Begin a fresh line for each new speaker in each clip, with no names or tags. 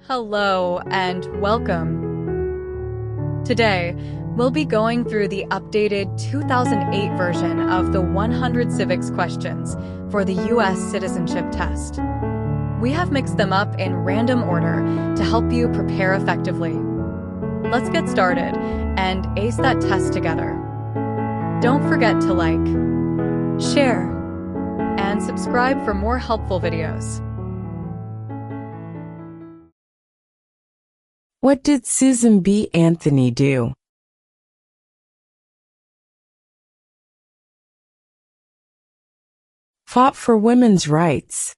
Hello and welcome. Today, we'll be going through the updated 2008 version of the 100 Civics questions for the U.S. Citizenship Test. We have mixed them up in random order to help you prepare effectively. Let's get started and ace that test together. Don't forget to like, share, and subscribe for more helpful videos.
What did Susan B. Anthony do? Fought for women's rights.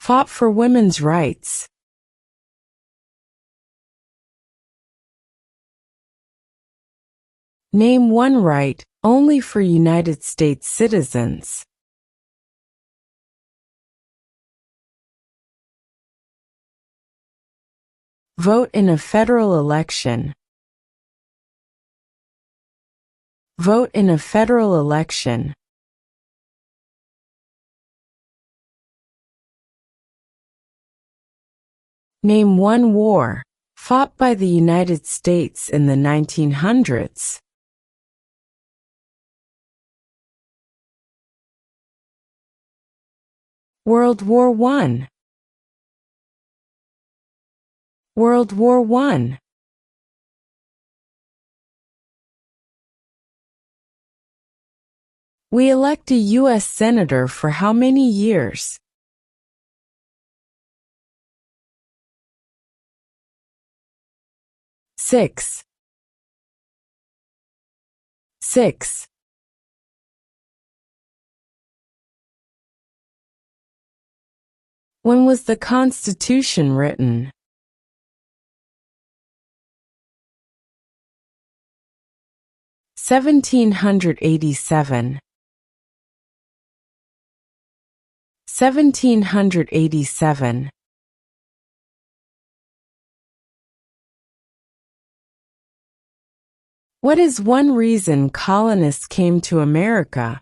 Fought for women's rights. Name one right only for United States citizens. Vote in a federal election. Vote in a federal election. Name one war fought by the United States in the 1900s. World War I. World War I. We elect a U.S. Senator for how many years? 6. 6. When was the Constitution written? 1787. 1787. What is one reason colonists came to America?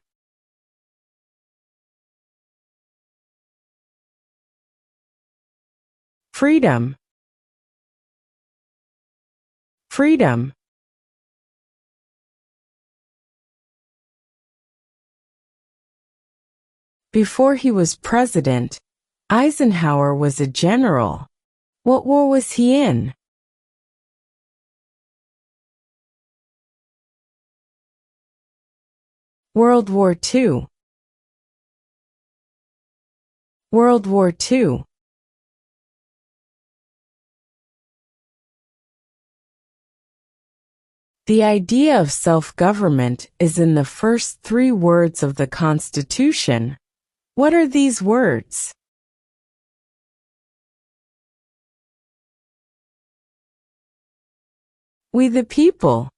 Freedom. Freedom. Before he was president, Eisenhower was a general. What war was he in? World War II. World War II. The idea of self-government is in the first 3 words of the Constitution. What are these words? We the people.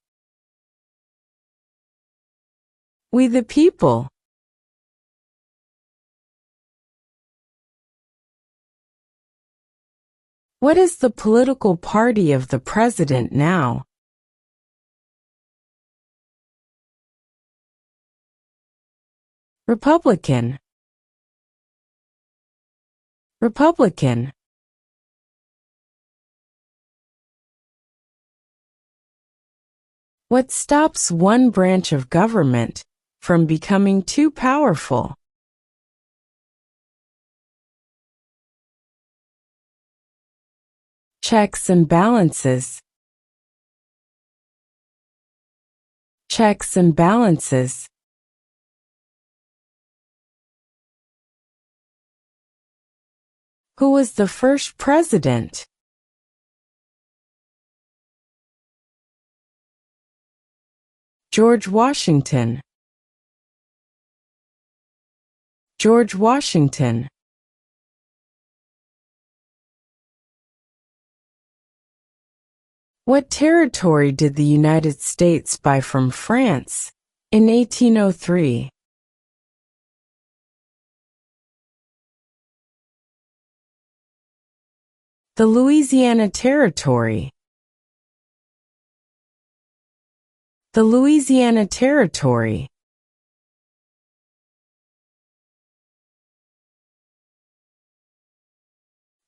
We the people. What is the political party of the president now? Republican. Republican. What stops one branch of government from becoming too powerful? Checks and balances. Checks and balances. Who was the first president? George Washington. George Washington. What territory did the United States buy from France in 1803? The Louisiana Territory. The Louisiana Territory.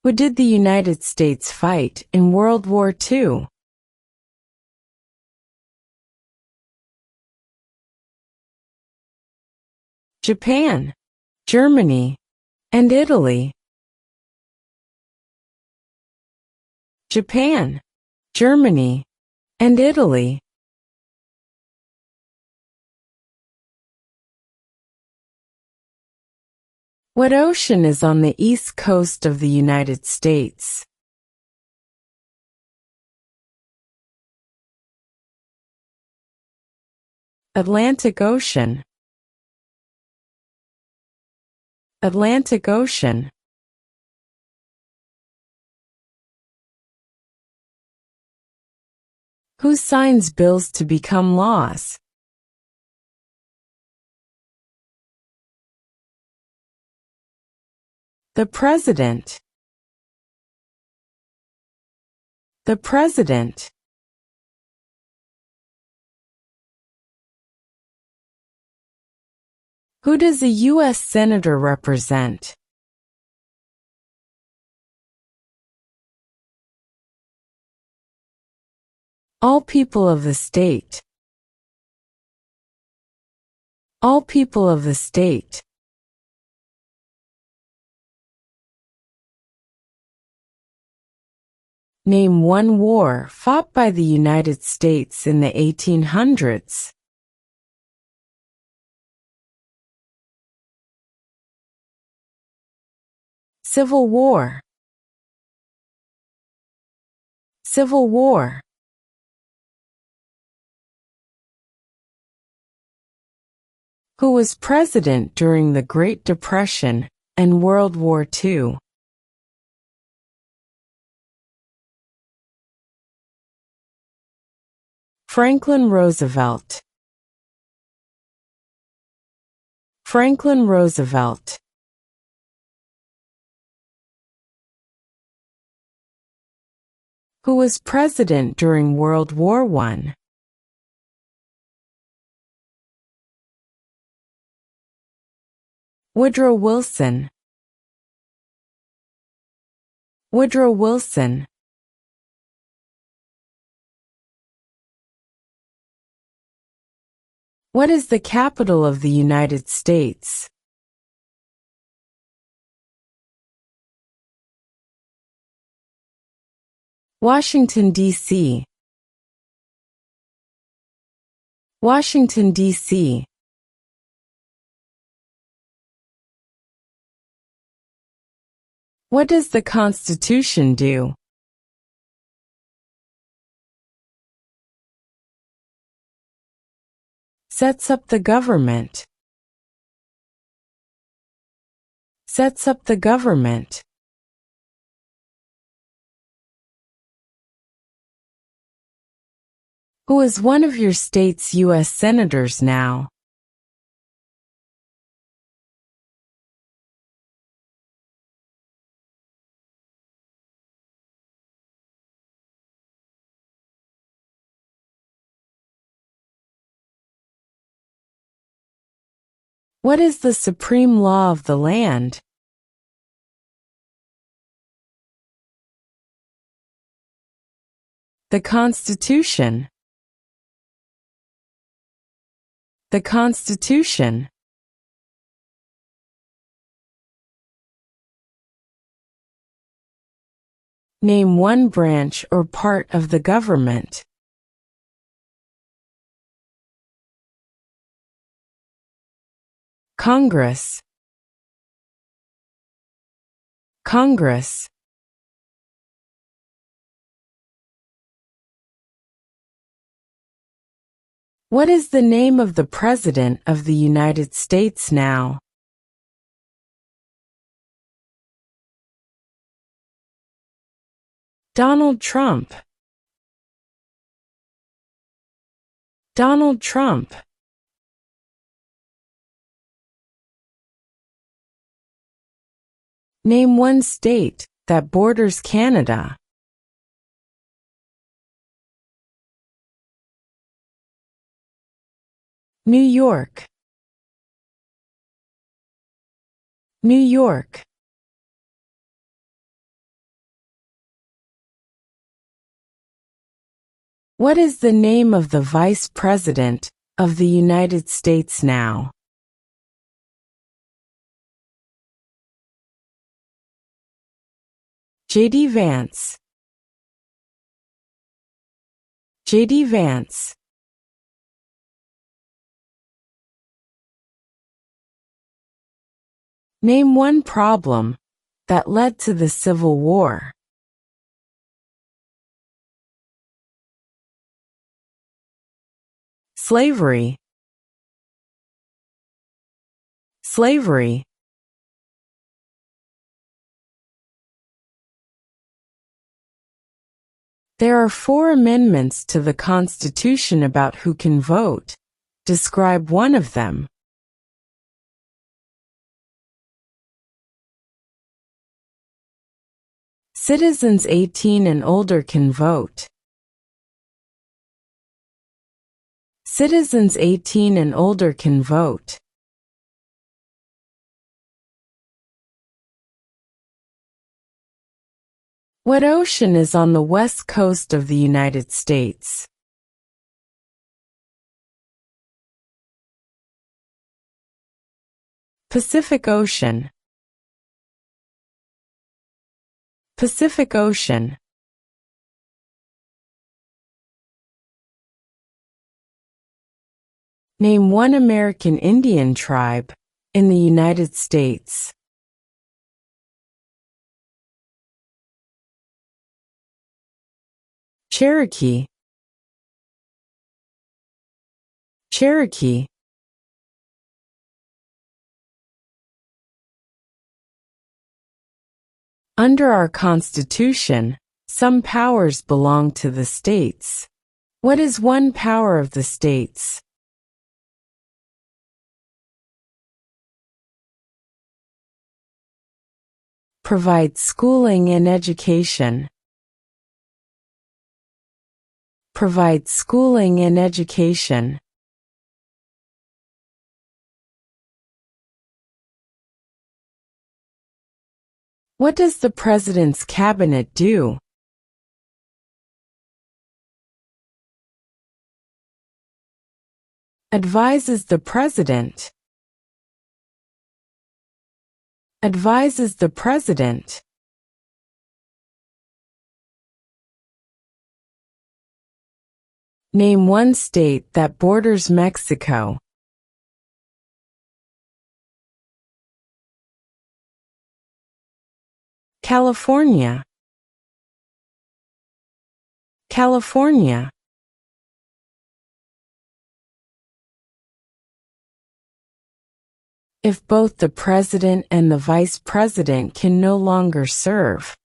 Who did the United States fight in World War II? Japan, Germany, and Italy. Japan, Germany, and Italy. What ocean is on the east coast of the United States? Atlantic Ocean. Atlantic Ocean. Who signs bills to become laws? The President. The President. Who does a U.S. Senator represent? All people of the state. All people of the state. Name one war fought by the United States in the 1800s. Civil War. Civil War. Who was president during the Great Depression and World War II? Franklin Roosevelt. Franklin Roosevelt. Who was president during World War I? Woodrow Wilson. Woodrow Wilson. What is the capital of the United States? Washington, D.C. Washington, D.C. What does the Constitution do? Sets up the government. Sets up the government. Who is one of your state's U.S. senators now? What is the supreme law of the land? The Constitution. The Constitution. Name one branch or part of the government. Congress. Congress. What is the name of the President of the United States now? Donald Trump. Donald Trump. Name one state that borders Canada. New York. New York. What is the name of the Vice President of the United States now? J.D. Vance. J.D. Vance. Name one problem that led to the Civil War. Slavery. Slavery. There are 4 amendments to the Constitution about who can vote. Describe one of them. Citizens 18 and older can vote. Citizens 18 and older can vote. What ocean is on the west coast of the United States? Pacific Ocean. Pacific Ocean. Name one American Indian tribe in the United States. Cherokee. Cherokee. Under our Constitution, some powers belong to the states. What is one power of the states? Provide schooling and education. Provide schooling and education. What does the President's Cabinet do? Advises the President. Advises the President. Name one state that borders Mexico. California. California. If both the President and the Vice President can no longer serve,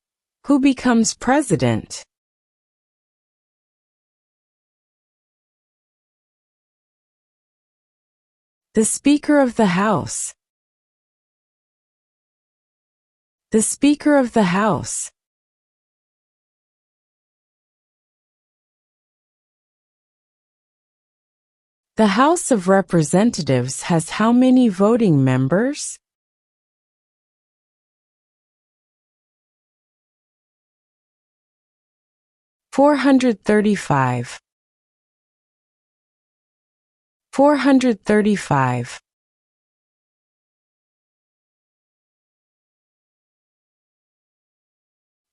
who becomes President? The Speaker of the House. The Speaker of the House. The House of Representatives has how many voting members? $435. 435.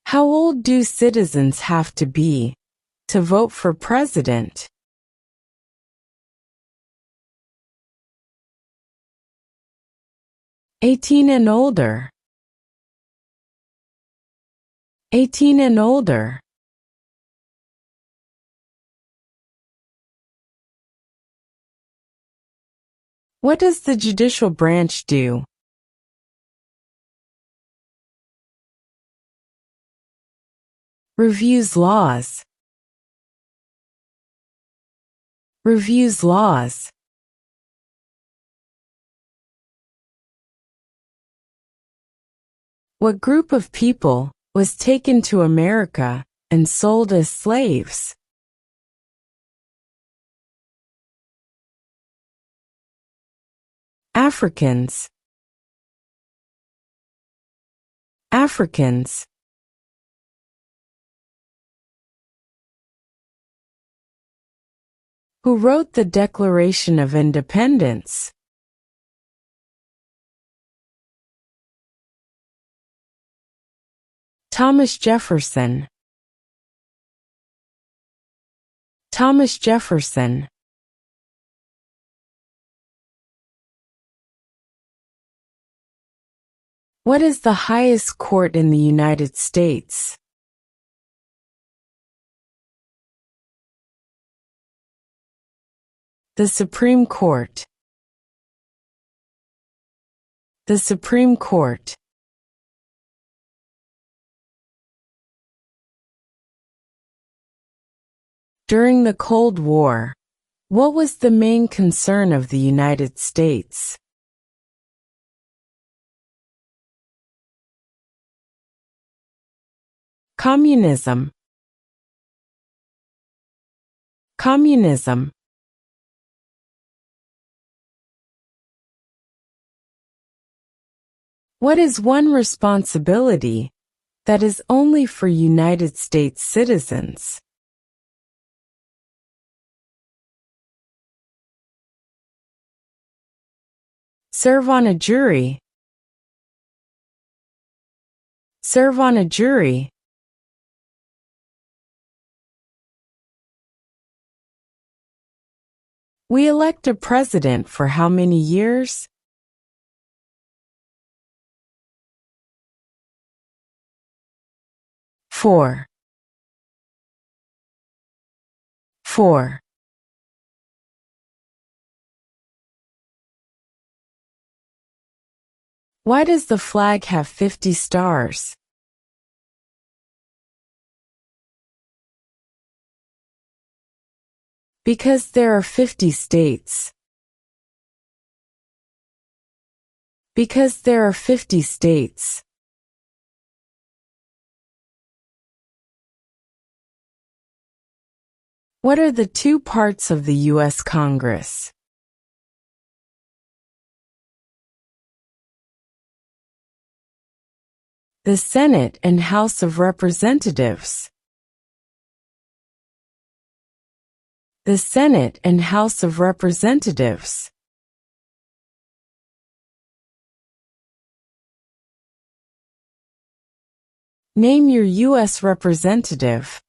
How old do citizens have to be to vote for president? '18 and older. 18 and older. What does the judicial branch do? Reviews laws. Reviews laws. What group of people was taken to America and sold as slaves? Africans. Africans. Who wrote the Declaration of Independence? Thomas Jefferson. Thomas Jefferson. What is the highest court in the United States? The Supreme Court. The Supreme Court. During the Cold War, what was the main concern of the United States? Communism. Communism. What is one responsibility that is only for United States citizens? Serve on a jury. Serve on a jury. We elect a president for how many years? Four. Four. Why does the flag have 50 stars? Because there are 50 states. Because there are 50 states. What are the two parts of the U.S. Congress? The Senate and House of Representatives. The Senate and House of Representatives. Name your U.S. representative.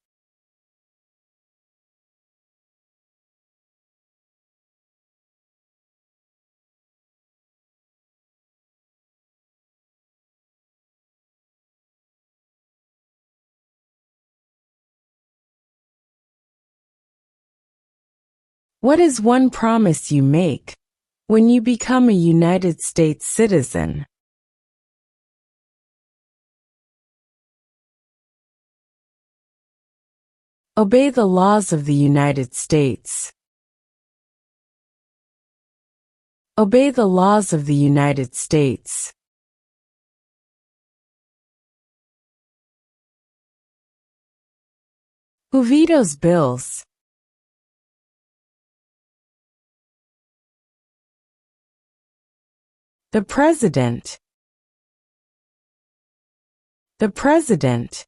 What is one promise you make when you become a United States citizen? Obey the laws of the United States. Obey the laws of the United States. Who vetoes bills? The President. The President.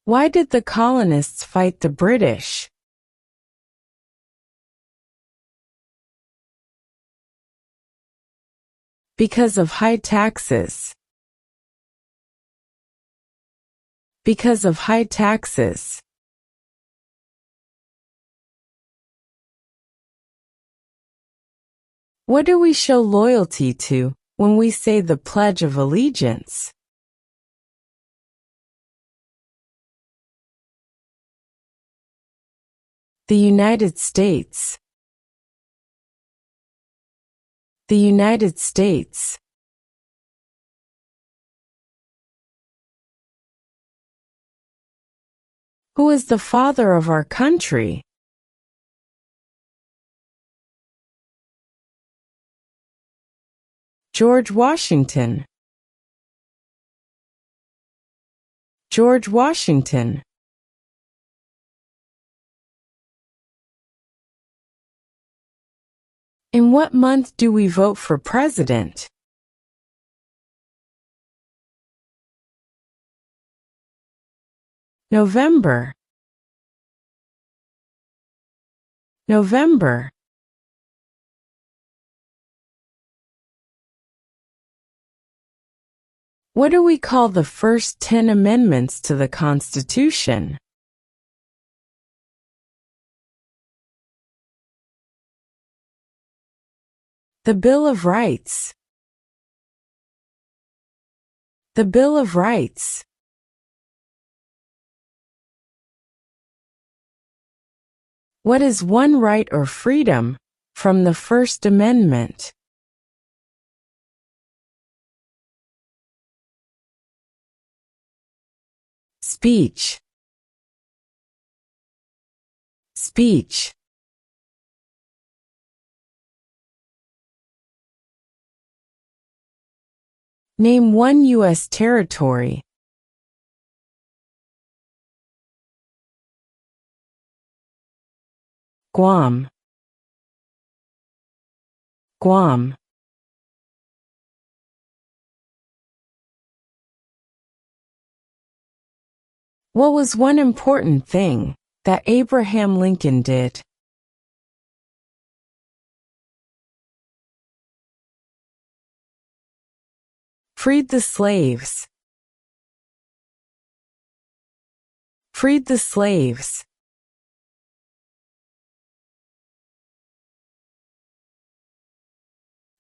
Why did the colonists fight the British? Because of high taxes. Because of high taxes. What do we show loyalty to when we say the Pledge of Allegiance? The United States. The United States. Who is the father of our country? George Washington. George Washington. In what month do we vote for president? November. November. What do we call the first 10 amendments to the Constitution? The Bill of Rights. The Bill of Rights. What is one right or freedom from the First Amendment? Speech. Speech. Name one U.S. territory. Guam. Guam. What was one important thing that Abraham Lincoln did? Freed the slaves. Freed the slaves.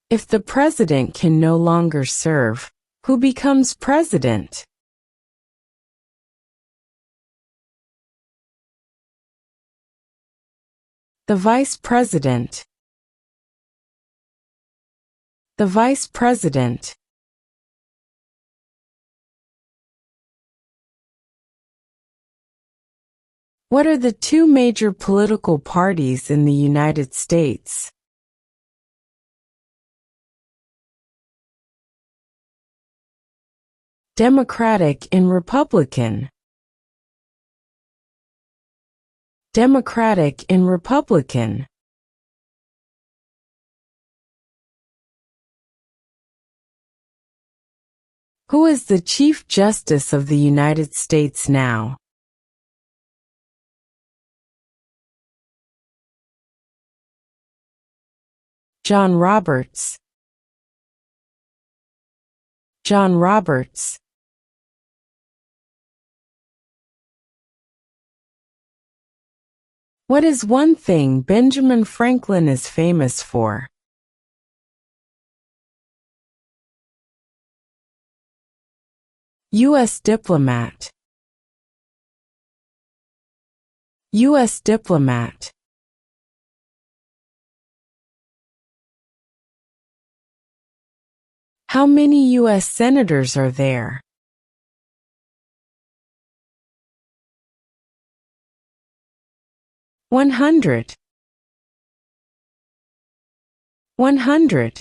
If the president can no longer serve, who becomes president? The vice president. The vice president. What are the two major political parties in the United States? Democratic and Republican. Democratic and Republican. Who is the Chief Justice of the United States now? John Roberts. John Roberts. What is one thing Benjamin Franklin is famous for? U.S. diplomat. U.S. diplomat. How many U.S. senators are there? 100. 100.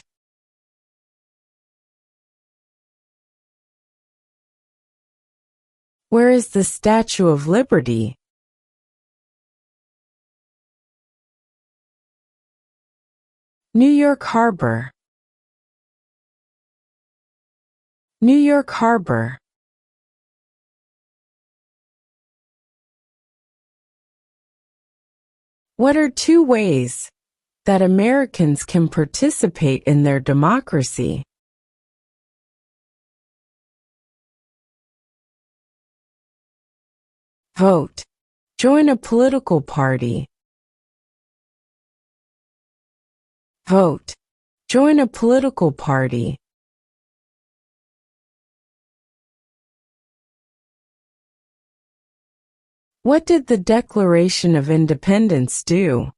Where is the Statue of Liberty? New York Harbor. New York Harbor. What are two ways that Americans can participate in their democracy? Vote. Join a political party. Vote. Join a political party. What did the Declaration of Independence do?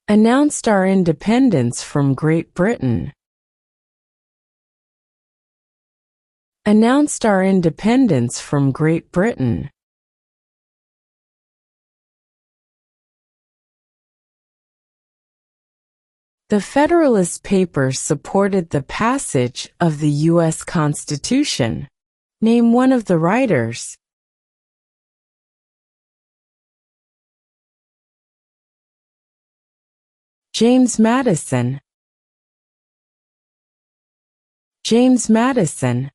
Announced our independence from Great Britain. Announced our independence from Great Britain. The Federalist Papers supported the passage of the U.S. Constitution. Name one of the writers. James Madison. James Madison.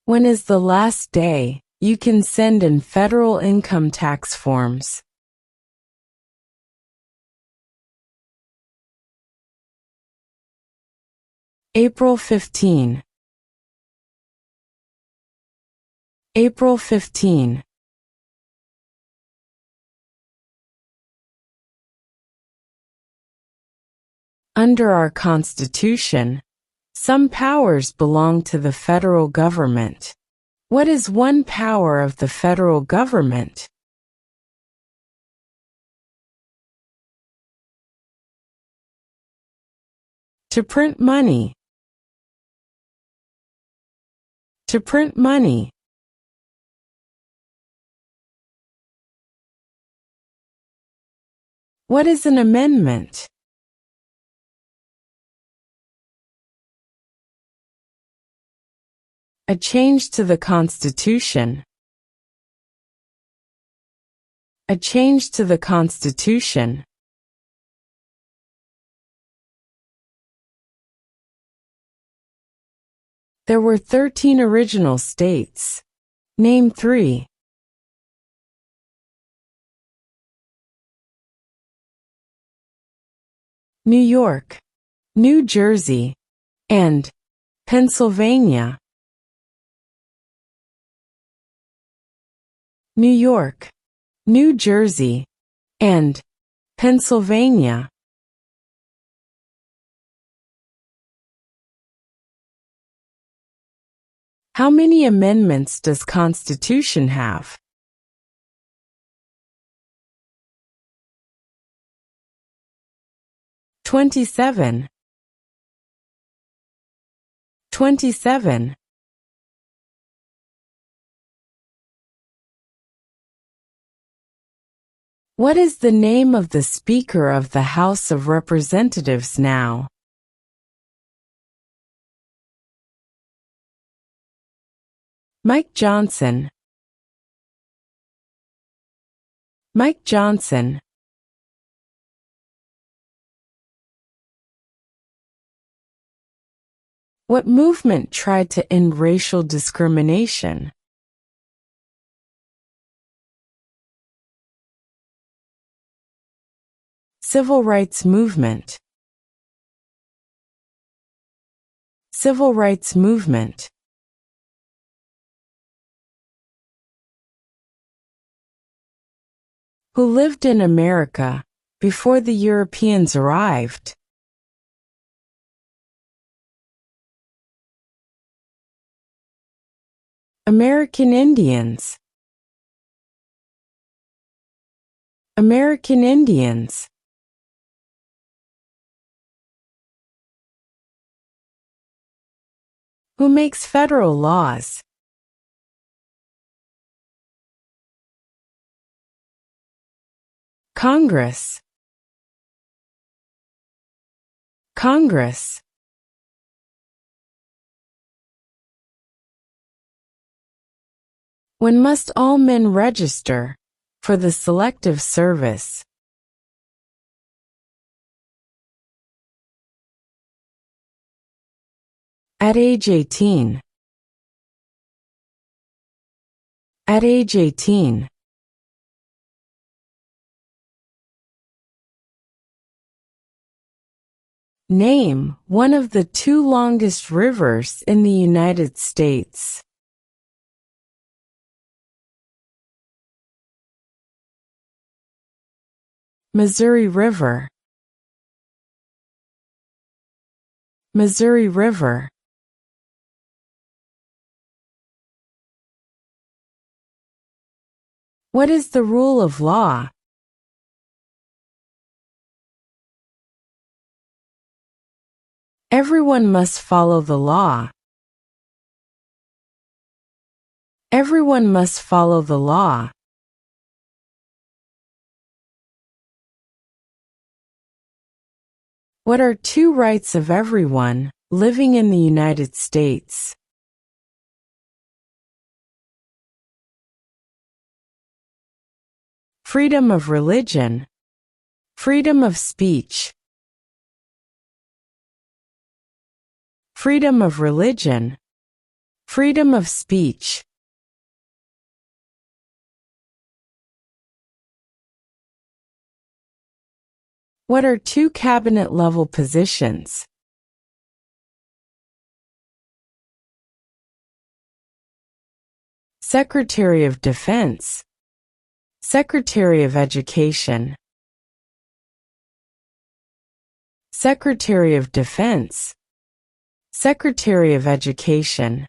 When is the last day you can send in federal income tax forms? April 15. April 15. Under our Constitution, some powers belong to the federal government. What is one power of the federal government? To print money. To print money. What is an amendment? A change to the Constitution. A change to the Constitution. There were 13 original states. Name 3. New York, New Jersey, and Pennsylvania. New York, New Jersey, and Pennsylvania. How many amendments does Constitution have? 27. 27. What is the name of the Speaker of the House of Representatives now? Mike Johnson. Mike Johnson. What movement tried to end racial discrimination? Civil rights movement. Civil rights movement. Who lived in America before the Europeans arrived? American Indians. American Indians. Who makes federal laws? Congress. Congress. When must all men register for the Selective Service? At age 18. At age 18. Name one of the 2 longest rivers in the United States. Missouri River. Missouri River. What is the rule of law? Everyone must follow the law. Everyone must follow the law. What are 2 rights of everyone living in the United States? Freedom of religion. Freedom of speech. Freedom of religion. Freedom of speech. What are two cabinet-level positions? Secretary of Defense. Secretary of Education. Secretary of Defense. Secretary of Education.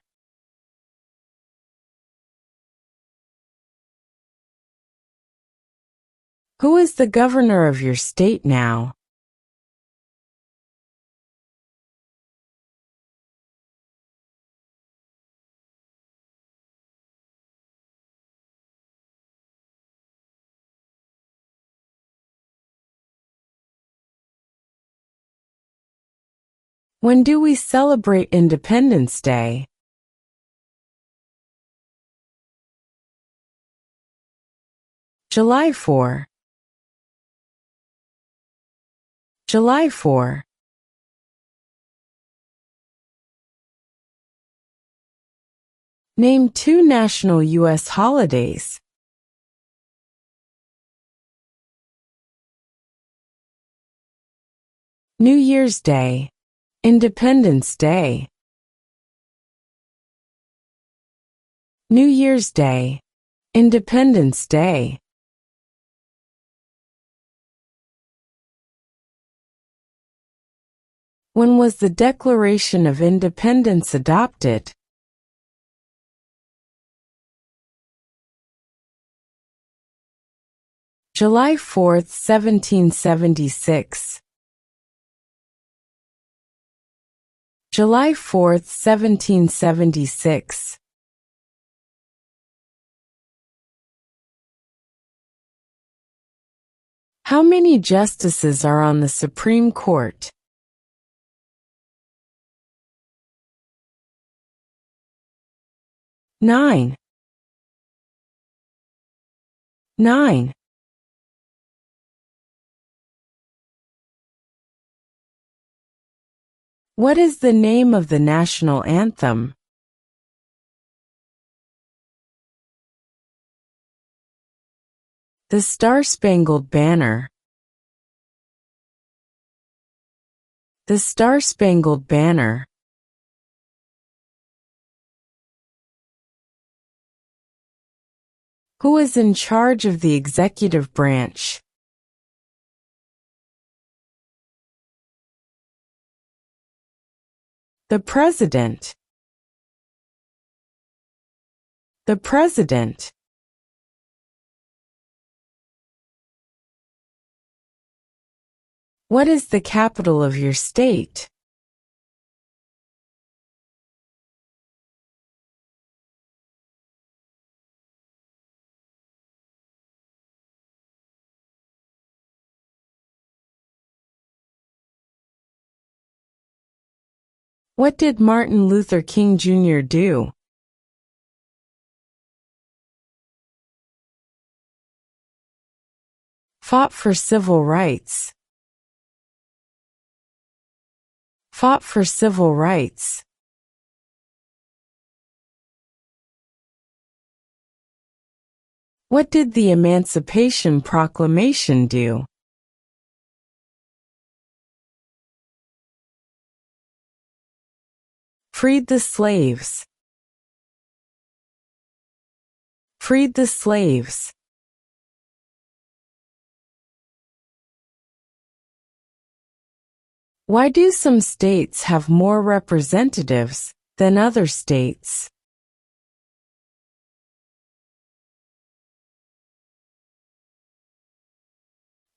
Who is the governor of your state now? When do we celebrate Independence Day? July 4. July 4. Name two national U.S. holidays. New Year's Day. Independence Day. New Year's Day. Independence Day. When was the Declaration of Independence adopted? July 4, 1776. July 4, 1776. How many justices are on the Supreme Court? 9. 9. What is the name of the national anthem? The Star-Spangled Banner. The Star-Spangled Banner. Who is in charge of the executive branch? The President. The President. What is the capital of your state? What did Martin Luther King Jr. do? Fought for civil rights. Fought for civil rights. What did the Emancipation Proclamation do? Freed the slaves. Freed the slaves. Why do some states have more representatives than other states?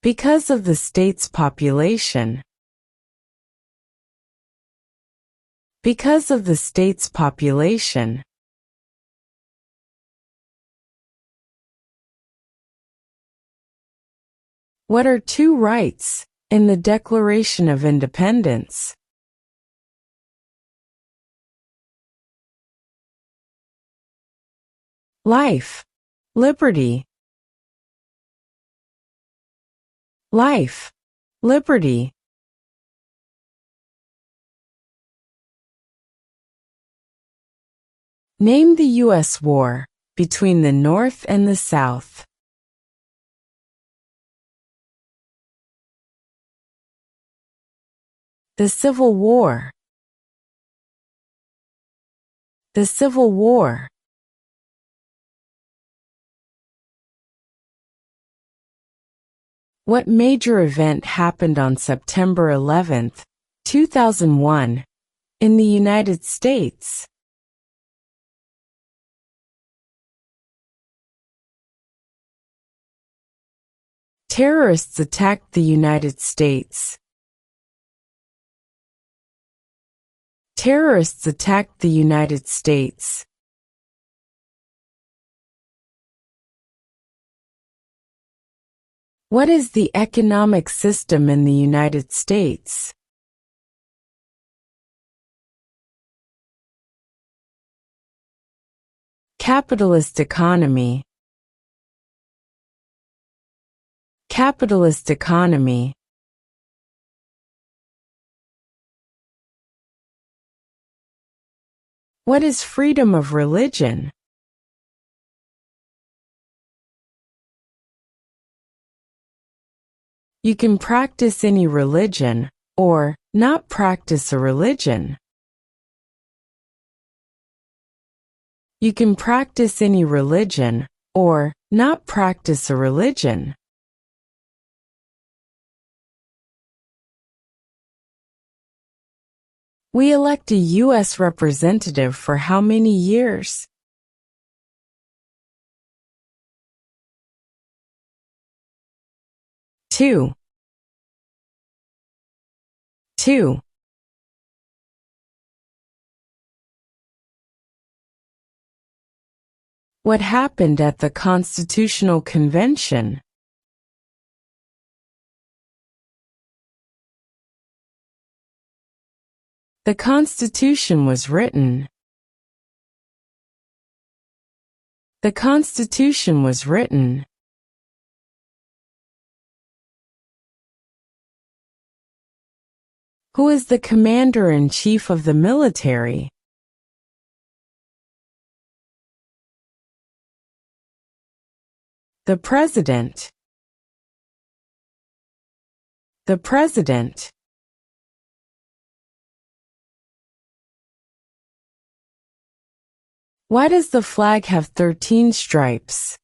Because of the state's population. Because of the state's population. What are two rights in the Declaration of Independence? Life, liberty, Life. Liberty. Name the U.S. war between the North and the South. The Civil War. The Civil War. What major event happened on September 11, 2001, in the United States? Terrorists attacked the United States. Terrorists attacked the United States. What is the economic system in the United States? Capitalist economy. Capitalist economy. What is freedom of religion? You can practice any religion, or not practice a religion. You can practice any religion, or not practice a religion. We elect a U.S. representative for how many years? 2. 2. What happened at the Constitutional Convention? The Constitution was written. The Constitution was written. Who is the Commander-in-Chief of the military? The President. The President. Why does the flag have 13 stripes?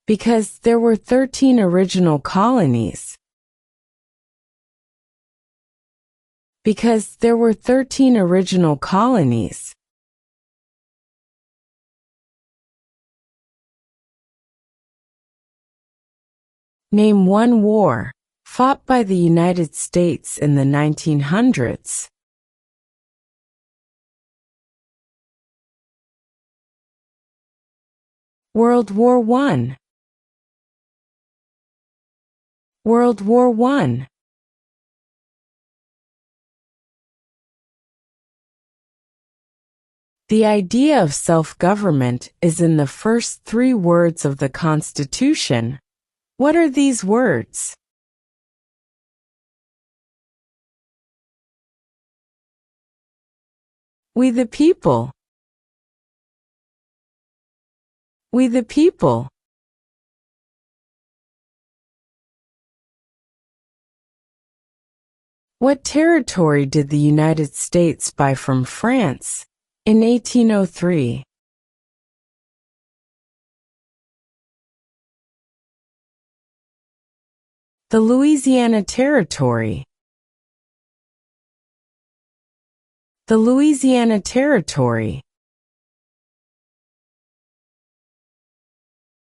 Because there were 13 original colonies. Because there were 13 original colonies. Name one war fought by the United States in the 1900s. World War I. World War I. The idea of self-government is in the first 3 words of the Constitution. What are these words? We the people. We the people. What territory did the United States buy from France in 1803? The Louisiana Territory. The Louisiana Territory.